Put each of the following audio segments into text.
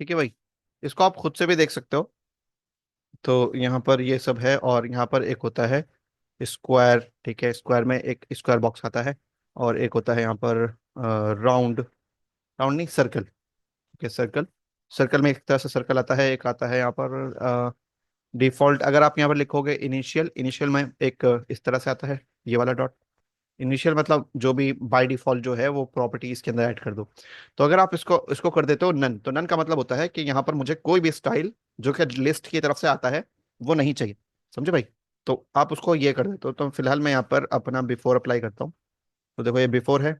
ठीक है भाई, इसको आप खुद से भी देख सकते हो। तो यहाँ पर ये सब है, और यहाँ पर एक होता है स्क्वायर। ठीक है, स्क्वायर में एक स्क्वायर बॉक्स आता है, और एक होता है यहाँ पर राउंड। राउंड नहीं, सर्कल। ठीक है, सर्कल। सर्कल में एक तरह से सर्कल आता है, एक आता है यहाँ पर डिफॉल्ट। अगर आप यहाँ पर लिखोगे इनिशियल, इनिशियल में एक इस तरह से आता है, ये वाला डॉट। इनिशियल मतलब जो भी बाय डिफॉल्ट जो है वो प्रॉपर्टी इसके अंदर ऐड कर दो। तो अगर आप इसको इसको कर देते हो नन, तो नन का मतलब होता है कि यहाँ पर मुझे कोई भी स्टाइल जो कि लिस्ट की तरफ से आता है वो नहीं चाहिए। समझे भाई? तो आप उसको ये कर देते हो। तो फिलहाल मैं यहाँ पर अपना बिफोर अप्लाई करता हूँ। तो देखो ये बिफोर है,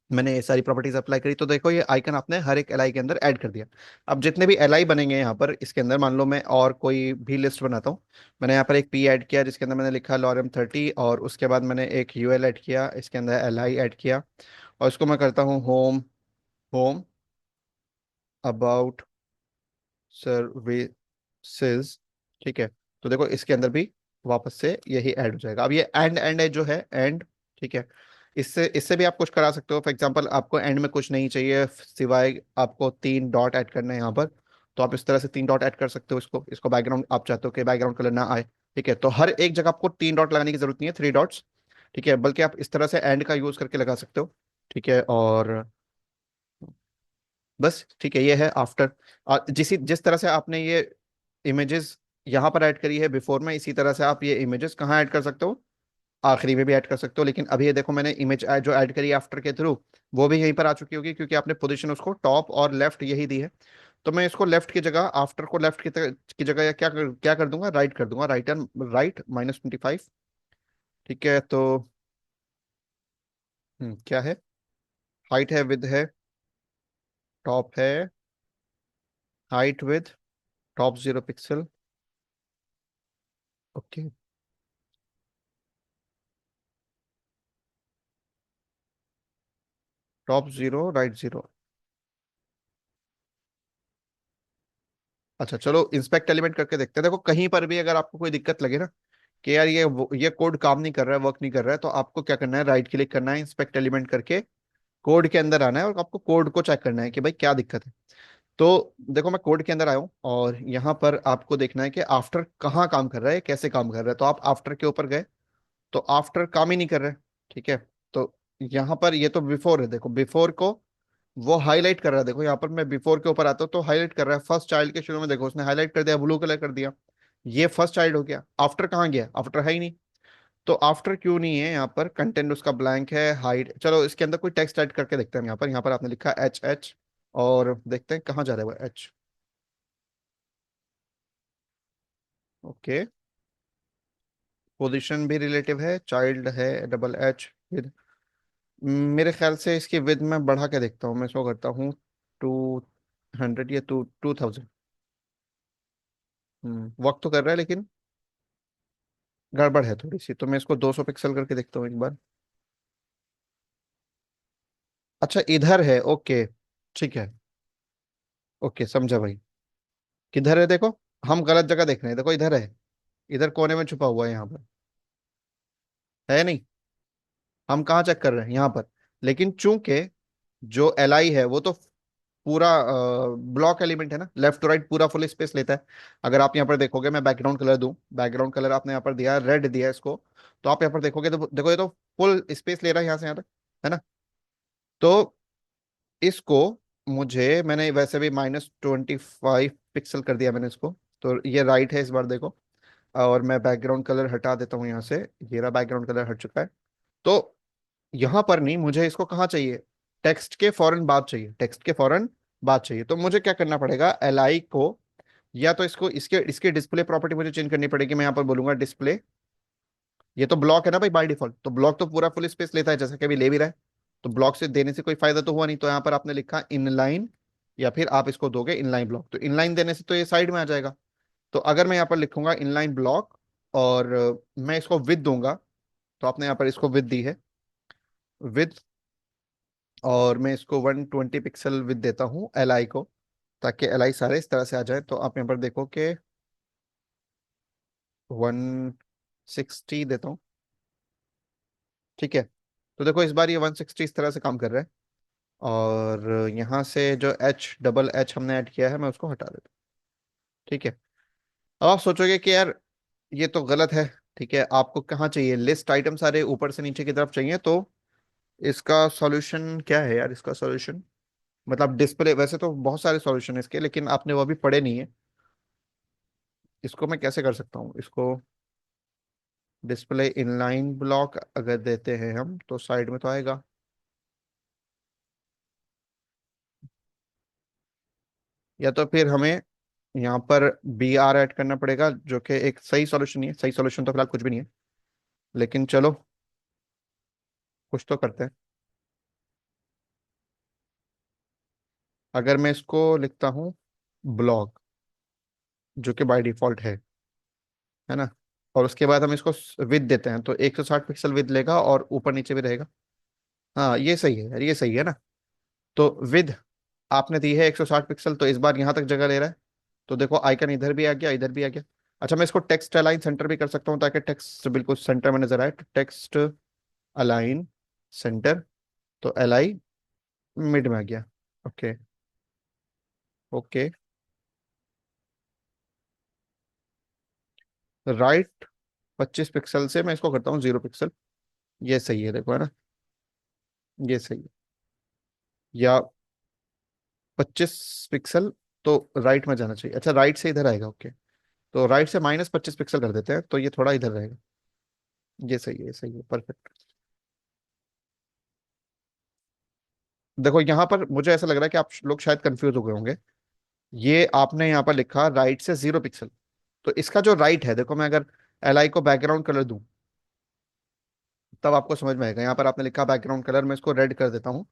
मैंने ये सारी प्रॉपर्टीज अप्लाई करी, तो देखो ये आइकन आपने हर एक एलआई के अंदर ऐड कर दिया। अब जितने भी एलआई बनेंगे यहाँ पर इसके अंदर, मान लो मैं और कोई भी लिस्ट बनाता हूँ। मैंने यहाँ पर एक पी ऐड किया जिसके अंदर मैंने लिखा lorem 30, और उसके बाद मैंने एक यूएल ऐड किया, इसके अंदर एलआई ऐड किया, और इसको मैं करता हूँ होम। Home about services. ठीक है, तो देखो इसके अंदर भी वापस से यही ऐड हो जाएगा। अब ये एंड एंड है जो है एंड। ठीक है, इससे इससे भी आप कुछ करा सकते हो। फॉर एग्जांपल आपको एंड में कुछ नहीं चाहिए सिवाय आपको 3 डॉट ऐड करना है यहाँ पर, तो आप इस तरह से 3 डॉट ऐड कर सकते हो। इसको इसको बैकग्राउंड आप चाहते हो कि बैकग्राउंड कलर ना आए। ठीक है, तो हर एक जगह आपको 3 डॉट लगाने की जरूरत नहीं है, 3 डॉट्स। ठीक है, बल्कि आप इस तरह से एंड का यूज करके लगा सकते हो। ठीक है, और बस ठीक है, ये है आफ्टर। जिस तरह से आपने ये इमेजेस यहाँ पर ऐड करी है बिफोर में, इसी तरह से आप ये इमेजेस कहाँ ऐड कर सकते हो, आखिरी में भी ऐड कर सकते हो। लेकिन अभी ये देखो मैंने इमेज जो ऐड करी है आफ्टर के थ्रू, वो भी यहीं पर आ चुकी होगी, क्योंकि आपने पोजीशन उसको टॉप और लेफ्ट यही दी है। तो मैं इसको लेफ्ट की जगह, आफ्टर को लेफ्ट की जगह या क्या कर दूंगा, राइट कर दूंगा, राइट एंड राइट -25। ठीक है, तो क्या है, हाइट है, विद है, टॉप है, height with top 0 pixel. Okay, top 0 right 0। अच्छा चलो इंस्पेक्ट एलिमेंट करके देखते हैं। देखो कहीं पर भी अगर आपको कोई दिक्कत लगे ना कि यार ये कोड काम नहीं कर रहा है, वर्क नहीं कर रहा है, तो आपको क्या करना है, राइट क्लिक करना है, इंस्पेक्ट एलिमेंट करके कोड के अंदर आना है, और आपको कोड को चेक करना है कि भाई क्या दिक्कत है। तो देखो मैं कोड के अंदर आया हूँ, और यहाँ पर आपको देखना है कि आफ्टर कहाँ काम कर रहा है, कैसे काम कर रहा है। तो आप आफ्टर के ऊपर गए, तो आफ्टर काम ही नहीं कर रहा है। ठीक है, तो यहाँ पर ये तो बिफोर है, देखो बिफोर को वो हाईलाइट कर रहा है। देखो यहाँ पर मैं बिफोर के ऊपर आता हूँ तो हाईलाइट कर रहा है, फर्स्ट चाइल्ड के शुरू में देखो उसने हाईलाइट कर दिया, ब्लू कलर कर दिया। ये फर्स्ट चाइल्ड हो गया। आफ्टर कहाँ गया, आफ्टर है ही नहीं। तो आफ्टर क्यों नहीं है, यहाँ पर कंटेंट उसका ब्लैंक है, हाइड। चलो इसके अंदर कोई टेक्स्ट ऐड करके देखते हैं। यहाँ पर आपने लिखा एच, और देखते हैं कहाँ जा रहा है वो एच। ओके, पोजीशन भी रिलेटिव है, चाइल्ड है, डबल एच विद। मेरे ख्याल से इसकी विद में बढ़ा के देखता हूँ, मैं इसको करता हूँ 200 या 2000। वक्त तो कर रहा है लेकिन गड़बड़ है थोड़ी सी, तो मैं इसको 200 पिक्सल करके देखता हूँ एक बार। अच्छा इधर है, ओके। ठीक है, ओके समझा भाई। किधर है देखो, हम गलत जगह देख रहे हैं। देखो इधर है, इधर कोने में छुपा हुआ है, यहाँ पर है नहीं। हम कहाँ चेक कर रहे हैं, यहाँ पर। लेकिन चूंकि जो एल आई है वो तो पूरा ब्लॉक एलिमेंट है ना, लेफ्ट टू राइट पूरा फुल स्पेस लेता है। अगर आप यहाँ पर देखोगे, मैं बैकग्राउंड कलर दूं, बैकग्राउंड कलर आपने यहाँ पर दिया रेड दिया है इसको, तो आप यहाँ पर देखोगे तो देखो ये तो फुल स्पेस ले रहा है यहाँ से यहाँ तक, है ना। तो इसको मुझे, मैंने वैसे भी -25 पिक्सल कर दिया मैंने इसको। तो ये राइट है इस बार देखो, और मैं बैकग्राउंड कलर हटा देता हूँ यहाँ से। ये रहा, बैकग्राउंड कलर हट चुका है। तो यहाँ पर नहीं, मुझे इसको कहाँ चाहिए, टेक्स्ट के फौरन बाद चाहिए, टेक्स्ट के फौरन बाद चाहिए। तो मुझे क्या करना पड़ेगा, एल आई को, या तो इसको इसके इसके डिस्प्ले प्रॉपर्टी मुझे चेंज करनी पड़ेगी। मैं यहाँ पर बोलूंगा डिस्प्ले। ये तो ब्लॉक है ना भाई बाय डिफॉल्ट, तो ब्लॉक तो पूरा फुल स्पेस लेता है जैसा कि अभी ले भी रहा है। तो ब्लॉक से देने से कोई फायदा तो हुआ नहीं। तो यहाँ पर आपने लिखा इनलाइन, या फिर आप इसको दोगे इनलाइन ब्लॉक। तो इनलाइन देने से तो ये साइड में आ जाएगा। तो अगर मैं यहाँ पर लिखूंगा इनलाइन ब्लॉक, और मैं इसको विद दूंगा, तो आपने यहाँ पर इसको विद दी है, विद। और मैं इसको 120 पिक्सल विद देता हूँ एल आई को, ताकि एल आई सारे इस तरह से आ जाए। तो आप यहाँ पर देखो कि 160 देता हूँ। ठीक है, तो देखो इस बार ये 160 इस तरह से काम कर रहा है। और यहाँ से जो H हमने ऐड किया है मैं उसको हटा देता हूँ। ठीक है। अब आप सोचोगे कि यार ये तो गलत है। ठीक है, आपको कहाँ चाहिए, लिस्ट आइटम सारे ऊपर से नीचे की तरफ चाहिए, तो इसका सॉल्यूशन क्या है यार, इसका सॉल्यूशन मतलब डिस्प्ले, वैसे तो बहुत सारे सॉल्यूशन है इसके, लेकिन आपने वो अभी पढ़े नहीं है। इसको मैं कैसे कर सकता हूँ इसको, डिस्प्ले इनलाइन ब्लॉक अगर देते हैं हम तो साइड में तो आएगा। या तो फिर हमें यहाँ पर BR ऐड करना पड़ेगा, जो कि एक सही सॉल्यूशन नहीं है, सही सॉल्यूशन तो फिलहाल कुछ भी नहीं है, लेकिन चलो कुछ तो करते हैं। अगर मैं इसको लिखता हूँ ब्लॉक, जो कि बाय डिफॉल्ट है ना, और उसके बाद हम इसको विद देते हैं तो 160 पिक्सल विद लेगा और ऊपर नीचे भी रहेगा। हाँ ये सही है यार, ये सही है ना। तो विद आपने दी है 160 पिक्सल, तो इस बार यहाँ तक जगह ले रहा है। तो देखो आइकन इधर भी आ गया, इधर भी आ गया। अच्छा, मैं इसको टेक्स्ट अलाइन सेंटर भी कर सकता हूँ ताकि टेक्स्ट बिल्कुल सेंटर में नजर आए, तो टेक्स्ट अलाइन सेंटर, तो LI मिड में आ गया। ओके। ओके। राइट 25 पिक्सल से मैं इसको करता हूँ 0 पिक्सल। ये सही है, देखो है ना, ये सही है। या 25 पिक्सल, तो राइट में जाना चाहिए। अच्छा, राइट से इधर आएगा, ओके। तो राइट से -25 पिक्सल कर देते हैं तो ये थोड़ा इधर रहेगा। ये सही है, ये सही है, परफेक्ट। देखो यहाँ पर मुझे ऐसा लग रहा है कि आप लोग शायद कंफ्यूज हो गए होंगे। ये आपने यहाँ पर लिखा राइट से 0 पिक्सल, तो इसका जो राइट है, देखो मैं अगर LI को बैकग्राउंड कलर दूं तब आपको समझ में आएगा। यहाँ पर आपने लिखा बैकग्राउंड कलर, मैं इसको रेड कर देता हूँ।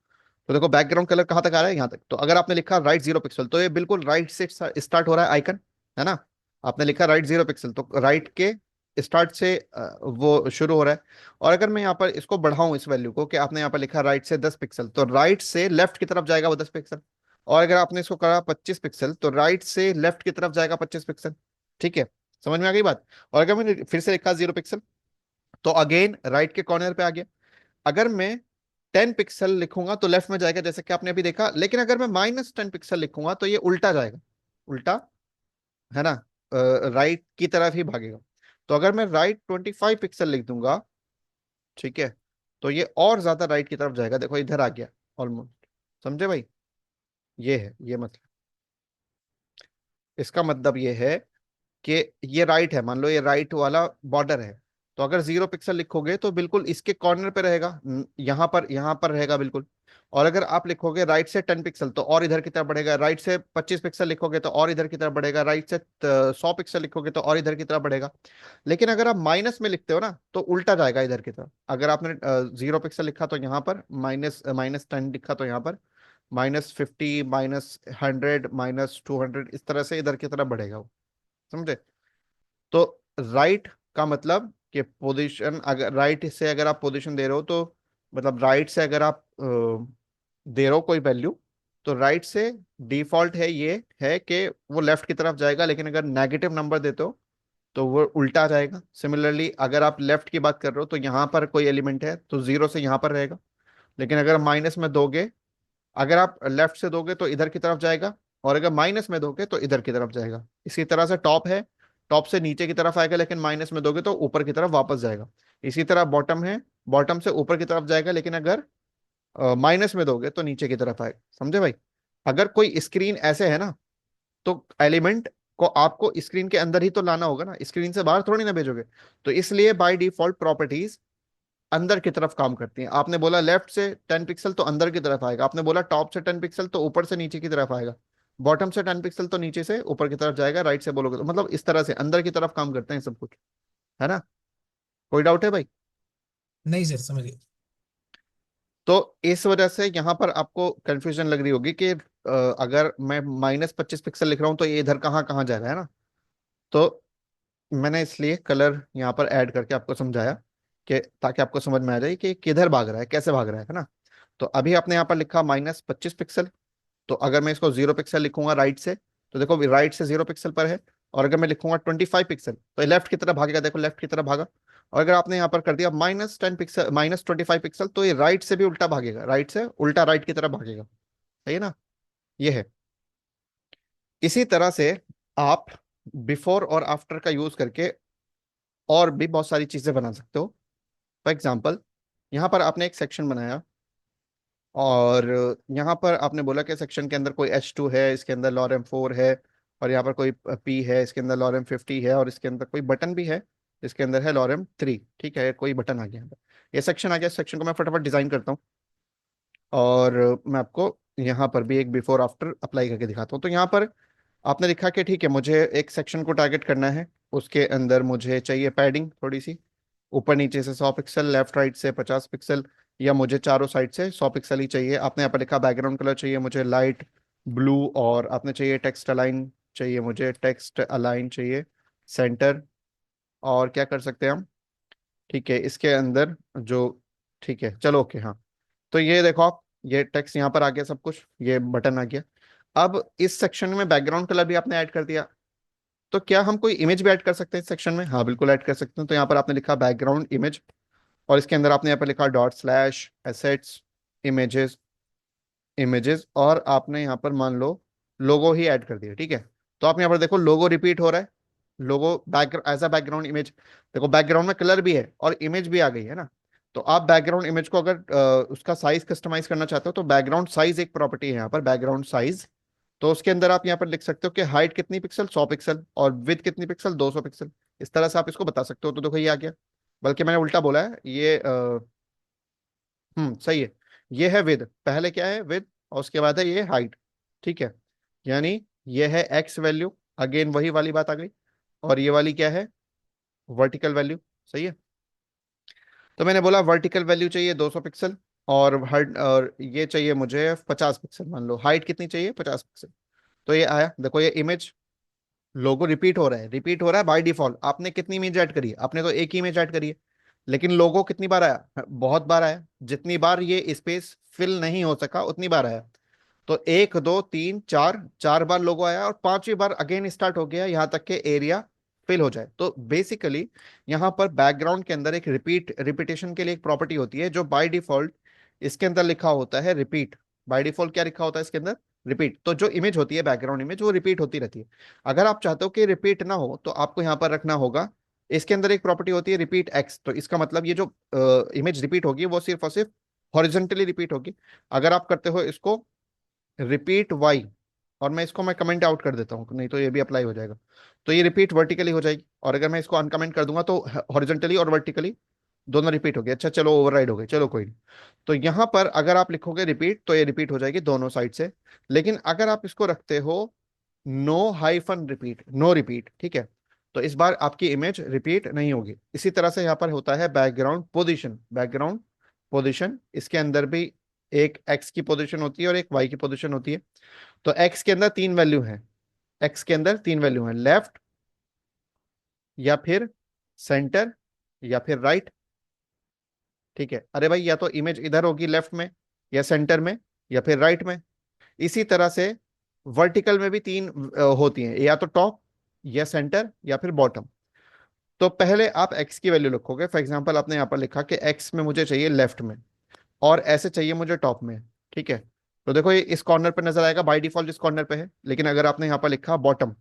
तो देखो बैकग्राउंड कलर कहाँ तक आ रहा है, यहाँ तक। तो अगर आपने लिखा राइट 0 पिक्सल, तो ये बिल्कुल राइट से स्टार्ट हो रहा है आइकन, है ना। आपने लिखा राइट 0 पिक्सल, तो राइट के स्टार्ट से वो शुरू हो रहा है। और अगर मैं यहाँ पर इसको बढ़ाऊं इस वैल्यू को, कि आपने यहाँ पर लिखा राइट से 10 पिक्सल, तो राइट से लेफ्ट की तरफ जाएगा वो 10 पिक्सल। और अगर आपने इसको करा 25 पिक्सल, तो राइट से लेफ्ट की तरफ जाएगा 25 पिक्सल। ठीक है, समझ में आ गई बात। और अगर मैंने फिर से लिखा 0 पिक्सल, तो अगेन राइट के कॉर्नर पे आ गया। अगर मैं 10 पिक्सल लिखूंगा तो लेफ्ट में जाएगा, जैसे कि आपने अभी देखा, लेकिन अगर मैं -10 पिक्सल लिखूंगा तो ये उल्टा जाएगा, उल्टा, है ना, राइट की तरफ ही भागेगा। तो अगर मैं राइट 25 पिक्सल लिख दूंगा, ठीक है, तो ये और ज्यादा राइट की तरफ जाएगा, देखो इधर आ गया ऑलमोस्ट। समझे भाई, ये है ये मतलब। इसका मतलब ये है कि ये राइट है, मान लो ये राइट वाला बॉर्डर है, तो अगर 0 पिक्सल लिखोगे तो बिल्कुल इसके कॉर्नर पे रहेगा, यहाँ पर रहेगा बिल्कुल। और अगर आप लिखोगे राइट से 10 पिक्सल, तो और इधर की तरफ बढ़ेगा। राइट से 25 पिक्सल लिखोगे तो और इधर की तरफ बढ़ेगा। राइट से 100 पिक्सल लिखोगे तो और इधर की तरफ बढ़ेगा। लेकिन अगर आप माइनस में लिखते हो ना, तो उल्टा जाएगा इधर की तरफ। अगर आपने 0 पिक्सल लिखा तो यहाँ पर -10 लिखा तो यहाँ पर -50, -100, -200, इस तरह से इधर की तरफ बढ़ेगा वो। समझे। तो राइट का मतलब कि पोजीशन, अगर राइट से अगर आप पोजीशन दे रहे हो तो मतलब राइट से अगर आप दे रहे हो कोई वैल्यू, तो राइट से डिफॉल्ट है ये है कि वो लेफ्ट की तरफ जाएगा, लेकिन अगर नेगेटिव नंबर देते हो तो वो उल्टा जाएगा। सिमिलरली अगर आप लेफ्ट की बात कर रहे हो तो यहाँ पर कोई एलिमेंट है तो 0 से यहाँ पर रहेगा, लेकिन अगर माइनस में दोगे, अगर आप लेफ्ट से दोगे तो इधर की तरफ जाएगा, और अगर माइनस में दोगे तो इधर की तरफ जाएगा। इसी तरह से टॉप है, टॉप से नीचे की तरफ आएगा, लेकिन माइनस में दोगे तो ऊपर की तरफ वापस जाएगा। इसी तरह बॉटम है, बॉटम से ऊपर की तरफ जाएगा, लेकिन अगर माइनस में दोगे तो नीचे की तरफ आएगा। समझे भाई। अगर कोई स्क्रीन ऐसे है ना, तो एलिमेंट को आपको स्क्रीन के अंदर ही तो लाना होगा ना, स्क्रीन से बाहर थोड़ी ना भेजोगे। तो इसलिए बाय डिफॉल्ट प्रॉपर्टीज अंदर की तरफ काम करती हैं। आपने बोला लेफ्ट से 10 पिक्सल तो अंदर की तरफ आएगा, आपने बोला टॉप से 10 पिक्सल तो ऊपर से नीचे की तरफ आएगा, बॉटम से 10 पिक्सल तो नीचे से ऊपर की तरफ जाएगा, राइट से बोलोगे तो मतलब इस तरह से अंदर की तरफ काम करते हैं सब कुछ, है ना। कोई डाउट है भाई। नहीं सर, समझ गए। तो इस वजह से यहाँ पर आपको कंफ्यूजन लग रही होगी कि अगर मैं -25 पिक्सल लिख रहा हूँ तो ये इधर कहाँ कहाँ जा रहा है ना। तो मैंने इसलिए कलर यहाँ पर ऐड करके आपको समझाया, कि ताकि आपको समझ में आ जाए कि किधर भाग रहा है, कैसे भाग रहा है ना। तो अभी आपने यहाँ पर लिखा -25 पिक्सल, तो अगर मैं इसको 0 पिक्सल लिखूंगा राइट से, तो देखो राइट से 0 पिक्सल पर है। और अगर मैं लिखूंगा 25 पिक्सल, तो लेफ्ट की तरफ भागेगा, देखो लेफ्ट की तरफ भागा। और अगर आपने यहाँ पर कर दिया -10 पिक्सल, -25 पिक्सल, तो ये राइट से भी उल्टा भागेगा, राइट से उल्टा राइट की तरफ भागेगा। सही है ना? ये है। इसी तरह से आप बिफोर और आफ्टर का यूज करके और भी बहुत सारी चीजें बना सकते हो। फॉर एग्जाम्पल, यहाँ पर आपने एक सेक्शन बनाया, और यहाँ पर आपने बोला कि सेक्शन के अंदर कोई H2 है, इसके अंदर lorem 4 है, और यहाँ पर कोई P है, इसके अंदर lorem 50 है, और इसके अंदर कोई बटन भी है, इसके अंदर है lorem 3। ठीक है, कोई बटन आ गया यहाँ पर, ये सेक्शन आ गया। सेक्शन को मैं फटाफट डिजाइन करता हूँ, और मैं आपको यहाँ पर भी एक बिफोर आफ्टर अप्लाई करके दिखाता हूँ। तो यहाँ पर आपने लिखा कि ठीक है, मुझे एक सेक्शन को टारगेट करना है, उसके अंदर मुझे चाहिए पैडिंग थोड़ी सी, ऊपर नीचे से 100 पिक्सल, लेफ्ट राइट से 50 पिक्सल, या मुझे चारों साइड से 100 पिक्सल ही चाहिए। आपने यहाँ पर लिखा बैकग्राउंड कलर चाहिए मुझे लाइट ब्लू, और आपने चाहिए टेक्स्ट अलाइन, चाहिए मुझे टेक्स्ट अलाइन चाहिए सेंटर। और क्या कर सकते हैं हम? ठीक है, इसके अंदर जो, ठीक है चलो ओके हाँ। तो ये देखो आप, ये टेक्स्ट यहाँ पर आ गया, सब कुछ ये बटन आ गया। अब इस सेक्शन में बैकग्राउंड कलर भी आपने ऐड कर दिया, तो क्या हम कोई इमेज भी ऐड कर सकते हैं इस सेक्शन में? हाँ बिल्कुल ऐड कर सकते हैं। तो यहाँ पर आपने लिखा बैकग्राउंड इमेज, और इसके अंदर आपने यहाँ पर लिखा /एसेट्स इमेजेस इमेजेस, और आपने यहाँ पर मान लो लोगो ही ऐड कर दिया। ठीक है, तो आप यहाँ पर देखो लोगो रिपीट हो रहा है, logo back as a background image. देखो बैकग्राउंड में कलर भी है और इमेज भी आ गई है ना। तो आप बैकग्राउंड इमेज को अगर उसका साइज कस्टमाइज करना चाहते हो, तो बैकग्राउंड साइज एक प्रॉपर्टी है यहाँ पर, बैकग्राउंड साइज। तो उसके अंदर आप यहाँ पर लिख सकते हो कि हाइट कितनी पिक्सल, 100 पिक्सल, और विड्थ कितनी पिक्सल, 200 पिक्सल। इस तरह से आप इसको बता सकते हो। तो देखो ये आ गया, बल्कि मैंने उल्टा बोला है ये, सही है। ये है विद, पहले क्या है विद, और उसके बाद है ये हाइट। ठीक है, यानी ये है एक्स वैल्यू, अगेन वही वाली बात आ गई। और ये वाली क्या है? Vertical value. सही है। तो मैंने बोला वर्टिकल वैल्यू चाहिए 200 पिक्सल, और ये चाहिए मुझे 50 पिक्सल। मान लो हाइट कितनी चाहिए, 50 पिक्सल। तो ये आया, देखो ये इमेज, लोगो रिपीट हो रहा है, रिपीट हो रहा है बाय डिफॉल्ट। आपने कितनी इमेज ऐड करी है? आपने तो एक ही इमेज ऐड करी है, लेकिन लोगो कितनी बार आया? बहुत बार आया। जितनी बार ये स्पेस फिल नहीं हो सका उतनी बार आया। तो 1 2 3 4, 4 बार लोगो आया, और 5वीं बार अगेन स्टार्ट हो गया, यहाँ तक के एरिया फिल हो जाए। तो बेसिकली यहाँ पर बैकग्राउंड के अंदर एक रिपीटेशन के लिए एक प्रॉपर्टी होती है, जो बाय डिफॉल्ट इसके अंदर लिखा होता है रिपीट। बाय डिफॉल्ट क्या लिखा होता है इसके अंदर? रिपीट। तो जो इमेज होती है बैकग्राउंड इमेज, वो रिपीट होती रहती है। अगर आप चाहते हो कि रिपीट ना हो, तो आपको यहाँ पर रखना होगा, इसके अंदर एक प्रॉपर्टी होती है रिपीट एक्स। तो इसका मतलब ये जो इमेज रिपीट होगी वो सिर्फ और सिर्फ हॉरिजेंटली रिपीट होगी। अगर आप करते हो इसको रिपीट वाई, और मैं कमेंट आउट कर देता हूँ, नहीं तो ये भी अप्लाई हो जाएगा, तो ये रिपीट वर्टिकली हो जाएगी। और अगर मैं इसको अनकमेंट कर दूंगा, तो हॉरिजॉन्टली और वर्टिकली दोनों रिपीट हो गए। अच्छा चलो ओवरराइड हो गए, चलो कोई नहीं। तो यहाँ पर अगर आप लिखोगे रिपीट, तो ये रिपीट हो जाएगी दोनों साइड से। लेकिन अगर आप इसको रखते हो no hyphen repeat, no repeat, ठीक है, तो इस बार आपकी इमेज रिपीट नहीं होगी। इसी तरह से यहाँ पर होता है बैकग्राउंड पोजीशन। बैकग्राउंड पोजीशन, इसके अंदर भी एक एक्स की पोजीशन होती है और एक वाई की पोजीशन होती है। तो एक्स के अंदर 3 वैल्यू है, एक्स के अंदर 3 वैल्यू है, लेफ्ट, या फिर सेंटर, या फिर राइट। ठीक है, अरे भाई या तो इमेज इधर होगी लेफ्ट में, या सेंटर में, या फिर राइट में। इसी तरह से वर्टिकल में भी 3 होती हैं, या तो टॉप, या सेंटर, या फिर बॉटम। तो पहले आप एक्स की वैल्यू लिखोगे। फॉर एग्जांपल आपने यहाँ पर लिखा कि एक्स में मुझे चाहिए लेफ्ट में, और ऐसे चाहिए मुझे टॉप में। ठीक है, तो देखो ये इस कॉर्नर पे नजर आएगा बाय डिफॉल्ट, इस कॉर्नर पे है। लेकिन अगर आपने यहाँ पर लिखा बॉटम,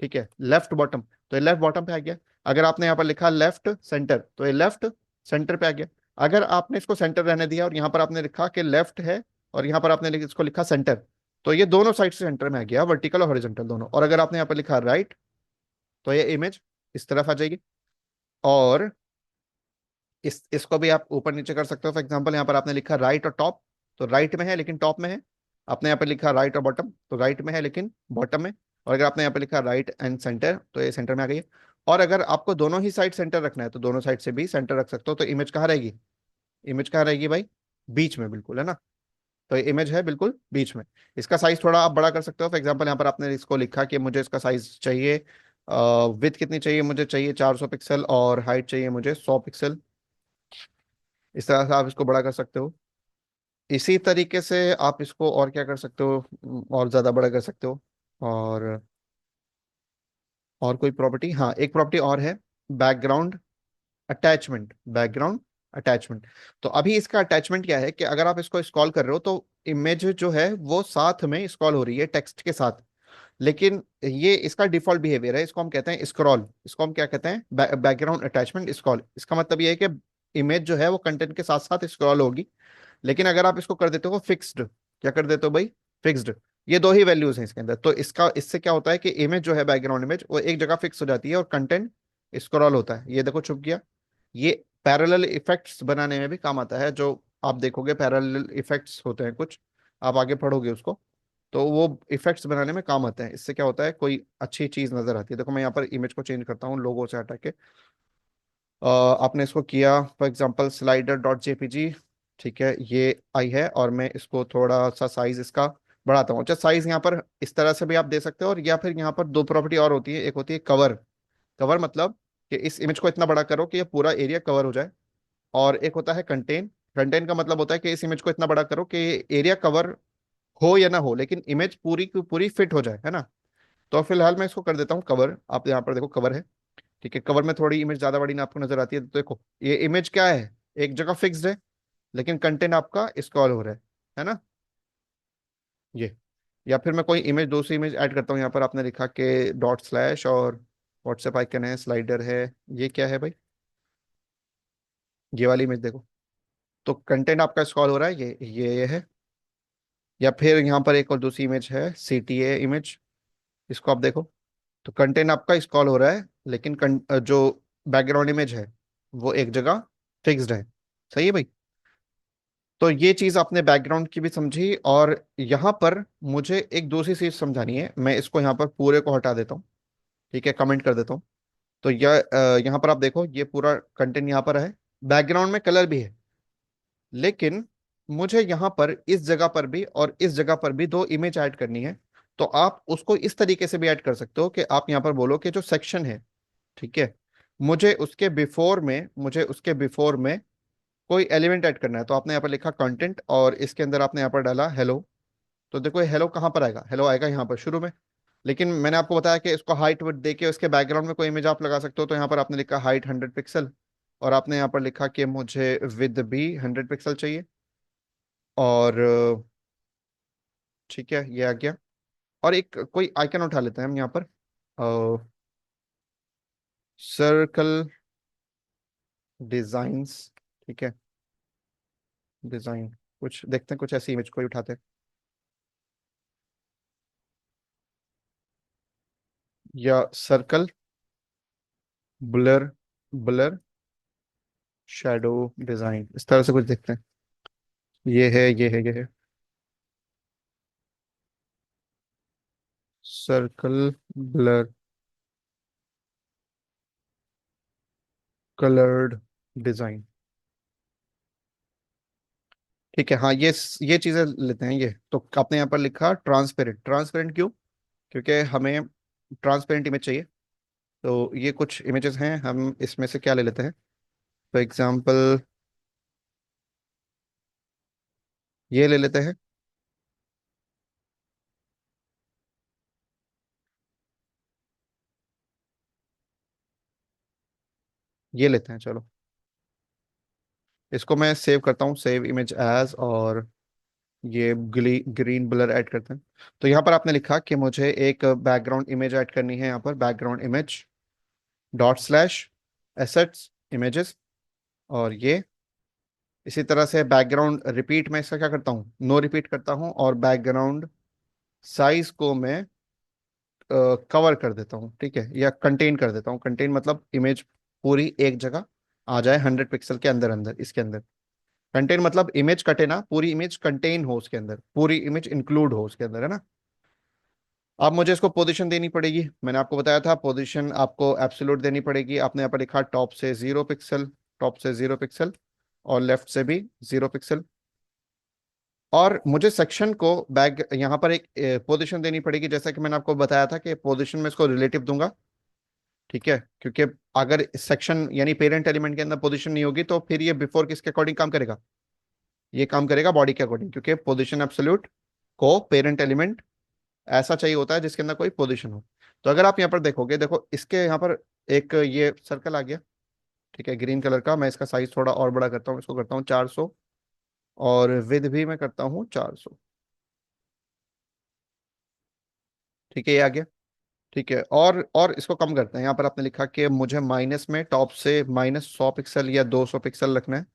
ठीक है लेफ्ट बॉटम, तो ये लेफ्ट बॉटम पे आ गया। अगर आपने यहाँ पर लिखा लेफ्ट सेंटर, तो ये लेफ्ट सेंटर पे आ गया। अगर आपने इसको सेंटर रहने दिया, और यहाँ पर आपने लिखा कि लेफ्ट है, और यहाँ पर आपने इसको लिखा सेंटर, तो ये दोनों साइड से सेंटर में आ गया, वर्टिकल और हॉरिजॉन्टल दोनों। और अगर आपने यहाँ पर लिखा राइट, तो ये इमेज इस तरफ आ जाएगी। और इसको भी आप ऊपर नीचे कर सकते हो। फॉर एग्जाम्पल यहाँ पर आपने लिखा राइट और टॉप, तो राइट में है लेकिन टॉप में है। आपने यहाँ पे लिखा राइट और बॉटम, तो राइट में है लेकिन बॉटम में। और अगर आपने यहाँ पे लिखा राइट एंड सेंटर, तो ये सेंटर में आ गई है। और अगर आपको दोनों ही साइड सेंटर रखना है, तो दोनों साइड से भी सेंटर रख सकते हो। तो इमेज कहाँ रहेगी? इमेज कहाँ रहेगी भाई? बीच में, बिल्कुल, है ना? तो ये इमेज है बिल्कुल बीच में। इसका साइज थोड़ा आप बड़ा कर सकते हो। फॉर एग्जाम्पल यहाँ पर आपने इसको लिखा कि मुझे इसका साइज चाहिए, विथ कितनी चाहिए? मुझे चाहिए 400 पिक्सल, और हाइट चाहिए मुझे 100 पिक्सल। इस तरह से आप इसको बड़ा कर सकते हो। इसी तरीके से आप इसको और क्या कर सकते हो, और ज़्यादा बड़ा कर सकते हो। और कोई प्रॉपर्टी, हाँ एक प्रॉपर्टी और है, बैकग्राउंड अटैचमेंट, बैकग्राउंड अटैचमेंट। तो अभी इसका अटैचमेंट क्या है कि अगर आप इसको स्क्रॉल कर रहे हो तो इमेज जो है वो साथ में स्क्रॉल हो रही है टेक्स्ट के साथ। लेकिन ये इसका डिफॉल्ट बिहेवियर है, इसको हम कहते हैं स्क्रॉल, इसको हम क्या कहते हैं, बैकग्राउंड अटैचमेंट स्क्रॉल। इसका मतलब ये है कि इमेज जो है वो कंटेंट के साथ साथ स्क्रॉल होगी। लेकिन अगर आप इसको कर देते हो फिक्स्ड, क्या कर देते हो भाई, फिक्स्ड, ये दो ही वैल्यूज हैं इसके अंदर, तो इसका इससे क्या होता है कि इमेज जो है बैकग्राउंड इमेज वो एक जगह फिक्स हो जाती है और कंटेंट स्क्रॉल होता है। ये देखो छुप गया। ये पैरेलल इफेक्ट्स बनाने में भी काम आता है, जो आप देखोगे पैरेलल इफेक्ट्स होते हैं कुछ, आप आगे पढ़ोगे उसको, तो वो इफेक्ट्स बनाने में काम आते हैं। इससे क्या होता है, कोई अच्छी चीज नजर आती है। देखो मैं यहाँ पर इमेज को चेंज करता हूँ लोगो से हटा के। आपने इसको किया for example slider dot JPG, ठीक है, ये आई है, और मैं इसको थोड़ा सा साइज इसका बढ़ाता हूँ। अच्छा, साइज यहाँ पर इस तरह से भी आप दे सकते हो, और या फिर यहाँ पर दो प्रॉपर्टी और होती है, एक होती है कवर। कवर मतलब कि इस इमेज को इतना बड़ा करो कि ये पूरा एरिया कवर हो जाए। और एक होता है कंटेन। कंटेन का मतलब होता है कि इस इमेज को इतना बड़ा करो कि एरिया कवर हो या ना हो, लेकिन इमेज पूरी की पूरी फिट हो जाए, है ना। तो फिलहाल मैं इसको कर देता हूँ कवर। आप यहाँ पर देखो कवर है, ठीक है। कवर में थोड़ी इमेज ज्यादा बड़ी ना आपको नजर आती है, तो देखो ये इमेज क्या है, एक जगह फिक्स्ड है, लेकिन कंटेंट आपका स्क्रॉल हो रहा है ना। ये, या फिर मैं कोई इमेज, दूसरी इमेज ऐड करता हूँ। यहाँ पर आपने लिखा कि डॉट स्लैश और व्हाट्सएप आइकन है, स्लाइडर है, ये क्या है भाई, ये वाली इमेज देखो, तो कंटेंट आपका स्क्रॉल हो रहा है, ये है। या फिर यहाँ पर एक और दूसरी इमेज है, सीटीए इमेज, इसको आप देखो, तो कंटेंट आपका स्क्रॉल हो रहा है, लेकिन जो बैकग्राउंड इमेज है वो एक जगह फिक्स्ड है। सही है भाई। तो ये चीज आपने बैकग्राउंड की भी समझी, और यहाँ पर मुझे एक दूसरी चीज समझानी है। मैं इसको यहाँ पर पूरे को हटा देता हूँ, ठीक है, कमेंट कर देता हूँ। तो यहाँ पर आप देखो ये पूरा कंटेंट यहाँ पर है, बैकग्राउंड में कलर भी है, लेकिन मुझे यहाँ पर इस जगह पर भी और इस जगह पर भी दो इमेज ऐड करनी है। तो आप उसको इस तरीके से भी ऐड कर सकते हो कि आप यहाँ पर बोलो कि जो सेक्शन है, ठीक है, मुझे उसके बिफोर में कोई एलिमेंट ऐड करना है। तो आपने यहाँ पर लिखा कंटेंट, और इसके अंदर आपने यहाँ पर डाला हेलो। तो देखो ये हेलो कहाँ पर आएगा, हेलो आएगा यहाँ पर शुरू में। लेकिन मैंने आपको बताया कि इसको हाइट विड्थ दे के उसके बैकग्राउंड में कोई इमेज आप लगा सकते हो। तो यहाँ पर आपने लिखा हाइट 100 पिक्सल, और आपने यहाँ पर लिखा कि मुझे विद भी 100 पिक्सल चाहिए। और ठीक है, ये आ गया। और एक कोई आइकन उठा लेते हैं हम यहाँ पर, सर्कल डिजाइंस, ठीक है, डिजाइन, कुछ देखते हैं, कुछ ऐसी इमेज कोई उठाते हैं, या circle blur, blur shadow design, इस तरह से कुछ देखते हैं। ये है, ये है, ये है, सर्कल ब्लर कलर्ड डिजाइन, ठीक है। हाँ, ये चीजें लेते हैं। ये तो आपने यहाँ पर लिखा ट्रांसपेरेंट। ट्रांसपेरेंट क्यों, क्योंकि हमें ट्रांसपेरेंट इमेज चाहिए। तो ये कुछ इमेजेस हैं, हम इसमें से क्या ले लेते हैं, फॉर एग्जांपल ये ले लेते हैं, ये लेते हैं, चलो इसको मैं सेव करता हूँ, सेव इमेज एज, और ये ग्रीन ब्लर ऐड करते हैं। तो यहाँ पर आपने लिखा कि मुझे एक बैकग्राउंड इमेज ऐड करनी है, यहाँ पर background image dot slash assets images, और ये इसी तरह से बैकग्राउंड रिपीट, मैं इसका क्या करता हूँ, नो रिपीट करता हूँ, और बैकग्राउंड साइज को मैं कवर कर देता हूँ, ठीक है, या कंटेन कर देता हूँ। कंटेन मतलब इमेज पूरी एक जगह आ जाए 100 पिक्सल के अंदर, अंदर इसके अंदर। कंटेन मतलब इमेज कटे ना, पूरी इमेज कंटेन हो उसके अंदर, पूरी इमेज इंक्लूड हो उसके अंदर, है ना। अब मुझे इसको पोजीशन देनी पड़ेगी, मैंने आपको बताया था पोजीशन आपको एब्सोल्यूट देनी पड़ेगी। आपने यहाँ पर लिखा टॉप से 0 पिक्सल, टॉप से 0 पिक्सल, और लेफ्ट से भी 0 पिक्सल। और मुझे सेक्शन को बैक यहाँ पर एक पोजीशन देनी पड़ेगी, जैसा कि मैंने आपको बताया था कि पोजीशन में इसको रिलेटिव दूंगा, ठीक है, क्योंकि अगर सेक्शन यानी पेरेंट एलिमेंट के अंदर पोजीशन नहीं होगी तो फिर ये बिफोर किसके अकॉर्डिंग काम करेगा, ये काम करेगा बॉडी के अकॉर्डिंग, क्योंकि पोजीशन एब्सोल्यूट को पेरेंट एलिमेंट ऐसा चाहिए होता है जिसके अंदर कोई पोजीशन हो। तो अगर आप यहाँ पर देखोगे, देखो इसके यहाँ पर एक ये सर्कल आ गया, ठीक है, ग्रीन कलर का। मैं इसका साइज थोड़ा और बड़ा करता हूँ, इसको करता हूँ 400, और विद भी मैं करता हूँ 400। ठीक है, ये आ गया। ठीक है, और इसको कम करते हैं। यहाँ पर आपने लिखा कि मुझे माइनस में टॉप से -100 पिक्सल या 200 पिक्सल रखना है,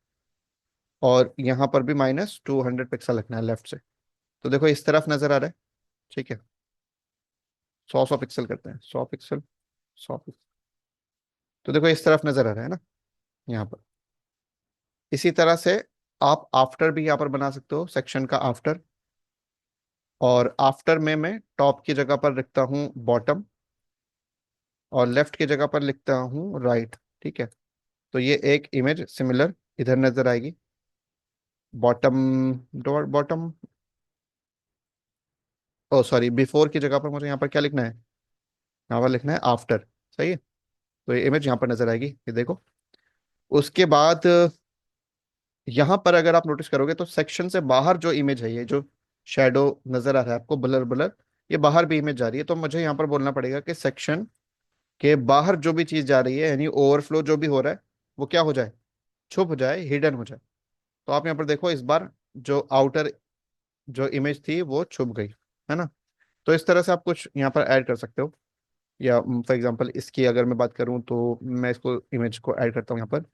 और यहाँ पर भी -200 पिक्सल रखना है लेफ्ट से। तो देखो इस तरफ नजर आ रहा है। ठीक है, 100 100 पिक्सल करते हैं, 100 पिक्सल, 100 पिक्सल। तो देखो इस तरफ नजर आ रहा है ना, यहाँ पर। इसी तरह से आप आफ्टर भी यहाँ पर बना सकते हो, सेक्शन का आफ्टर। और आफ्टर में मैं टॉप की जगह पर लिखता हूँ बॉटम, और लेफ्ट की जगह पर लिखता हूँ राइट। ठीक है, तो ये एक इमेज सिमिलर इधर नजर आएगी। बॉटम डॉट बॉटम, ओ सॉरी, बिफोर की जगह पर मुझे यहाँ पर क्या लिखना है, यहाँ पर लिखना है आफ्टर। सही है, तो ये इमेज यहाँ पर नजर आएगी, ये देखो। उसके बाद यहाँ पर अगर आप नोटिस करोगे तो सेक्शन से बाहर जो इमेज है, ये जो शेडो नजर आ रहा है आपको, ब्लर ब्लर, ये बाहर भी इमेज जा रही है। तो मुझे यहाँ पर बोलना पड़ेगा कि सेक्शन के बाहर जो भी चीज जा रही है, यानी ओवरफ्लो जो भी हो रहा है, वो क्या हो जाए, छुप जाए, हिडन हो जाए। तो आप यहाँ पर देखो, इस बार जो आउटर जो इमेज थी वो छुप गई, है ना। तो इस तरह से आप कुछ यहाँ पर ऐड कर सकते हो। या फॉर एग्जांपल इसकी अगर मैं बात करूँ, तो मैं इसको इमेज को ऐड करता हूँ यहाँ पर।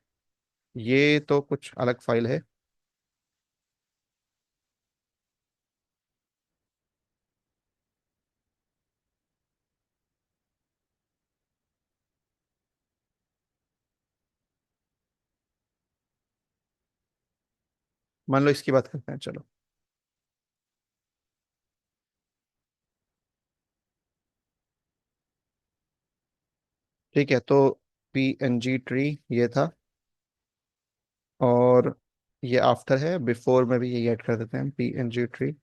ये तो कुछ अलग फाइल है। मान लो इसकी बात करते हैं, चलो। ठीक है, तो PNG ट्री ये था, और ये आफ्टर है। बिफोर में भी ये ऐड कर देते हैं, PNG ट्री।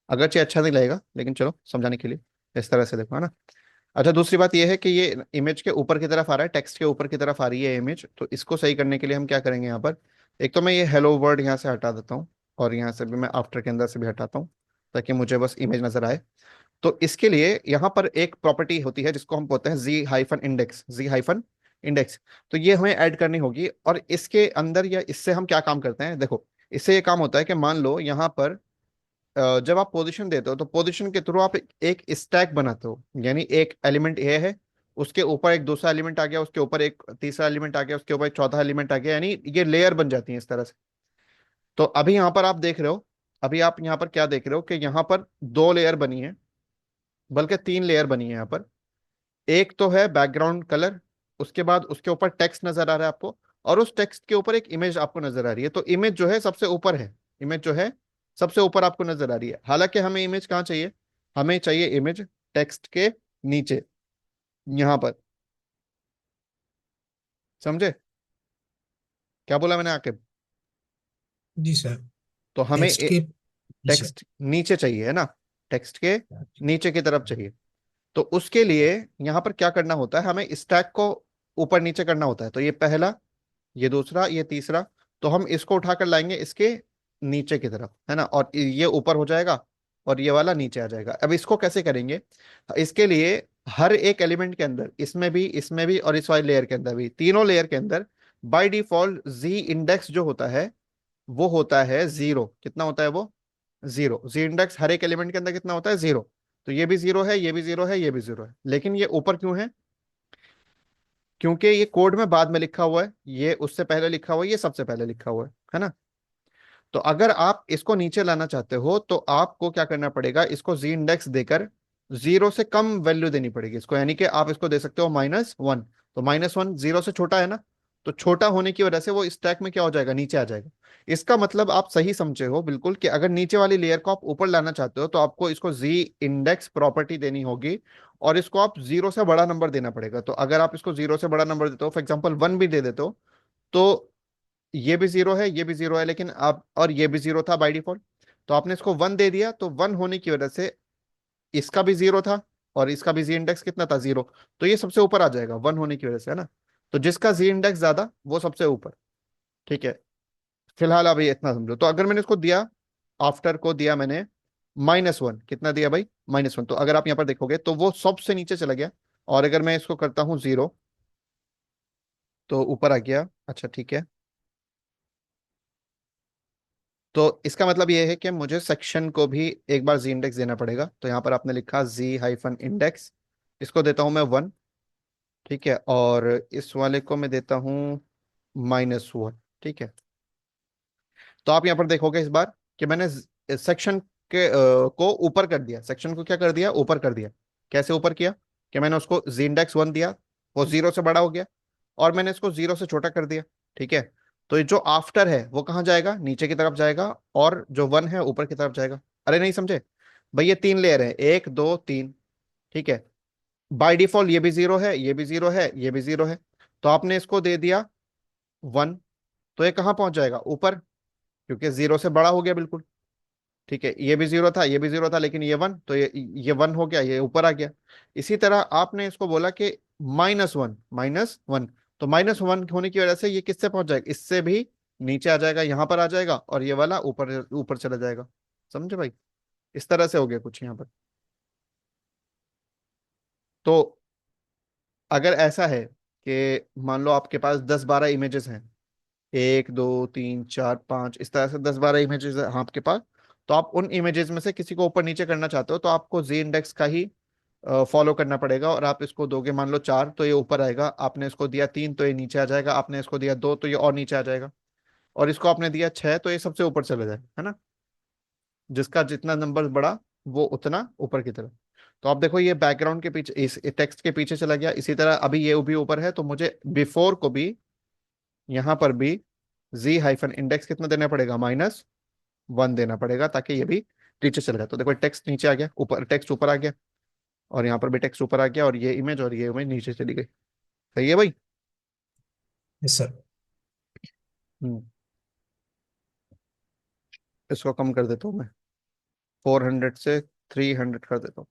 अगरचे अच्छा नहीं लगेगा, लेकिन चलो समझाने के लिए इस तरह से देखो, है ना। अच्छा, दूसरी बात ये है कि ये इमेज के ऊपर की तरफ आ रहा है, टेक्स्ट के ऊपर की तरफ आ रही है इमेज। तो इसको सही करने के लिए हम क्या करेंगे यहाँ पर, एक तो मैं ये हेलो वर्ड यहाँ से हटा देता हूँ, और यहाँ से भी मैं आफ्टर के अंदर से भी हटाता हूँ, ताकि मुझे बस इमेज नजर आए। तो इसके लिए यहाँ पर एक प्रॉपर्टी होती है जिसको हम बोलते हैं Z-इंडेक्स, Z-इंडेक्स। तो ये हमें ऐड करनी होगी, और इसके अंदर या इससे हम क्या काम करते हैं, देखो। इससे ये काम होता है कि मान लो यहाँ पर जब आप पोजीशन देते हो, तो पोजीशन के थ्रू आप एक स्टैक बनाते हो। यानी एक एलिमेंट ए है, उसके ऊपर एक दूसरा एलिमेंट आ गया, उसके ऊपर एक तीसरा एलिमेंट आ गया, उसके ऊपर एक चौथा एलिमेंट आ गया, यानी ये लेयर बन जाती है इस तरह से। तो अभी यहाँ पर आप देख रहे हो, अभी आप यहाँ पर क्या देख रहे हो कि यहाँ पर दो लेयर बनी है, बल्कि तीन लेयर बनी है यहाँ पर। एक तो है बैकग्राउंड कलर, उसके बाद उसके ऊपर टेक्स्ट नजर आ रहा है आपको, और उस टेक्स्ट के ऊपर एक इमेज आपको नजर आ रही है। तो इमेज जो है सबसे ऊपर है, इमेज जो है सबसे ऊपर आपको नजर आ रही है। हालांकि हमें इमेज कहाँ चाहिए, हमें चाहिए इमेज टेक्स्ट के नीचे, यहां पर। समझे क्या बोला मैंने आके। जी सर। तो हमें टेक्स्ट के पीछे। टेक्स्ट नीचे चाहिए, है ना, टेक्स्ट के नीचे की तरफ चाहिए। तो उसके लिए यहां पर क्या करना होता है, हमें स्टैक को ऊपर नीचे करना होता है। तो ये पहला, ये दूसरा, ये तीसरा। तो हम इसको उठाकर लाएंगे इसके नीचे की तरफ, है ना, और ये ऊपर हो जाएगा, और ये वाला नीचे आ जाएगा। अब इसको कैसे करेंगे, इसके लिए हर एक एलिमेंट के अंदर, इसमें भी और इस वाली लेयर के अंदर भी, तीनों लेयर के अंदर बाय डिफॉल्ट Z-इंडेक्स जो होता है वो होता है 0। कितना होता है वो, 0। Z-इंडेक्स हर एक एलिमेंट के अंदर कितना होता है, 0। तो ये भी 0 है, ये भी 0 है, ये भी 0 है, लेकिन ये ऊपर क्यों है, क्योंकि ये कोड में बाद में लिखा हुआ है, ये उससे पहले लिखा हुआ है, ये सबसे पहले लिखा हुआ है ना। तो अगर आप इसको नीचे लाना चाहते हो, तो आपको क्या करना पड़ेगा, इसको Z-इंडेक्स देकर 0 से कम वैल्यू देनी पड़ेगी इसको। यानी कि आप इसको दे सकते हो -1। तो -1 0 से छोटा है ना, तो छोटा होने की वजह से वो स्टैक में क्या हो जाएगा, नीचे आ जाएगा। इसका मतलब आप सही समझे हो बिल्कुल, कि अगर नीचे वाली लेयर को आप ऊपर लाना चाहते हो, तो आपको इसको Z-इंडेक्स प्रॉपर्टी देनी होगी, और इसको आप 0 से बड़ा नंबर देना पड़ेगा। तो अगर आप इसको 0 से बड़ा नंबर देते हो, फॉर एग्जाम्पल 1 भी दे देते हो, तो ये भी 0 है, ये भी 0 है, लेकिन आप, और ये भी 0 था बाय डिफॉल्ट। तो आपने इसको 1 दे दिया, तो 1 होने की वजह से इसका भी 0 था, और इसका भी Z-इंडेक्स कितना था, 0। तो ये सबसे ऊपर आ जाएगा 1 होने की वजह से, है ना। तो जिसका Z-इंडेक्स ज्यादा वो सबसे ऊपर। ठीक है, फिलहाल अभी इतना समझो। तो अगर मैंने इसको दिया, आफ्टर को दिया मैंने -1, कितना दिया भाई, -1, तो अगर आप यहाँ पर देखोगे तो वो सबसे नीचे चला गया। और अगर मैं इसको करता हूँ 0, तो ऊपर आ गया। अच्छा ठीक है। तो इसका मतलब ये है कि मुझे सेक्शन को भी एक बार जी इंडेक्स देना पड़ेगा। तो यहाँ पर आपने लिखा जी हाइफन इंडेक्स, इसको देता हूँ मैं 1। ठीक है, और इस वाले को मैं देता हूँ -1। ठीक है। तो आप यहाँ पर देखोगे इस बार कि मैंने सेक्शन के को ऊपर कर दिया, सेक्शन को क्या कर दिया, ऊपर कर दिया। कैसे ऊपर किया? कि मैंने उसको जी इंडेक्स 1 दिया, वो 0 से बड़ा हो गया, और मैंने इसको 0 से छोटा कर दिया। ठीक है। तो ये जो आफ्टर है वो कहाँ जाएगा, नीचे की तरफ जाएगा, और जो 1 है ऊपर की तरफ जाएगा। अरे नहीं समझे भाई, ये 3 लेयर है, 1 2 3। ठीक है। बाय डिफॉल्ट ये भी 0 है, ये भी 0 है, ये भी 0 है। तो आपने इसको दे दिया 1, तो ये कहाँ पहुंच जाएगा, ऊपर, क्योंकि 0 से बड़ा हो गया बिल्कुल। ठीक है, ये भी 0 था, ये भी 0 था, लेकिन ये 1, तो ये 1 हो गया, ये ऊपर आ गया। इसी तरह आपने इसको बोला कि -1, -1, तो -1 होने की वजह से ये किससे पहुंच जाएगा, इससे भी नीचे आ जाएगा, यहां पर आ जाएगा, और ये वाला ऊपर ऊपर चला जाएगा। समझे भाई? इस तरह से हो गया कुछ यहाँ पर। तो अगर ऐसा है कि मान लो आपके पास 10 12 इमेजेस हैं, 1 2 3 4 5, इस तरह से 10 12 इमेजेस है आपके पास। तो आप उन इमेजेस में से किसी को ऊपर नीचे करना चाहते हो, तो आपको जी इंडेक्स का ही फॉलो करना पड़ेगा। और आप इसको दोगे मान लो 4, तो ये ऊपर आएगा। आपने इसको दिया 3, तो ये नीचे आ जाएगा। आपने इसको दिया 2, तो ये और नीचे आ जाएगा। और इसको आपने दिया 6, तो ये सबसे ऊपर चला जाएगा, है ना। जिसका जितना नंबर बड़ा, वो उतना ऊपर की तरफ। तो आप देखो ये बैकग्राउंड के पीछे, इस टेक्स्ट के पीछे चला गया। इसी तरह अभी ये भी ऊपर है, तो मुझे बिफोर को भी यहाँ पर भी जी हाइफन इंडेक्स कितना देना पड़ेगा, -1 देना पड़ेगा, ताकि ये भी नीचे चला जाए। तो देखो टेक्स्ट नीचे आ गया, ऊपर टेक्स्ट ऊपर आ गया, और यहाँ पर भी टेक्स्ट ऊपर आ गया, और ये इमेज नीचे चली गई। सही है भाई? Yes sir. हम्म। इसको कम कर देता हूँ मैं, 400 से 300 कर देता हूँ।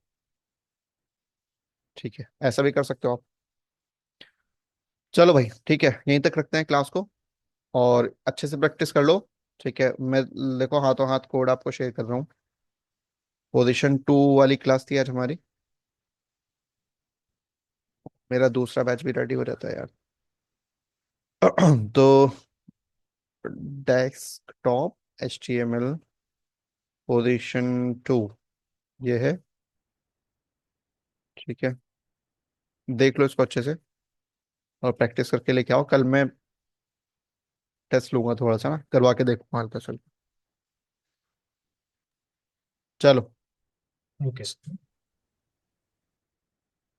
ठीक है, ऐसा भी कर सकते हो आप। चलो भाई ठीक है, यहीं तक रखते हैं क्लास को, और अच्छे से प्रैक्टिस कर लो। ठीक है, मैं देखो हाथों हाथ कोड आपको शेयर कर रहा हूँ। पोजीशन 2 वाली क्लास थी आज हमारी। मेरा दूसरा बैच भी रेडी हो जाता है यार। तो डेस्कटॉप HTML पोजीशन 2 ये है। ठीक है, देख लो इसको अच्छे से, और प्रैक्टिस करके लेके आओ। कल मैं टेस्ट लूंगा, थोड़ा सा ना करवा के देखूंगा हल्का सा। चलो। Okay sir.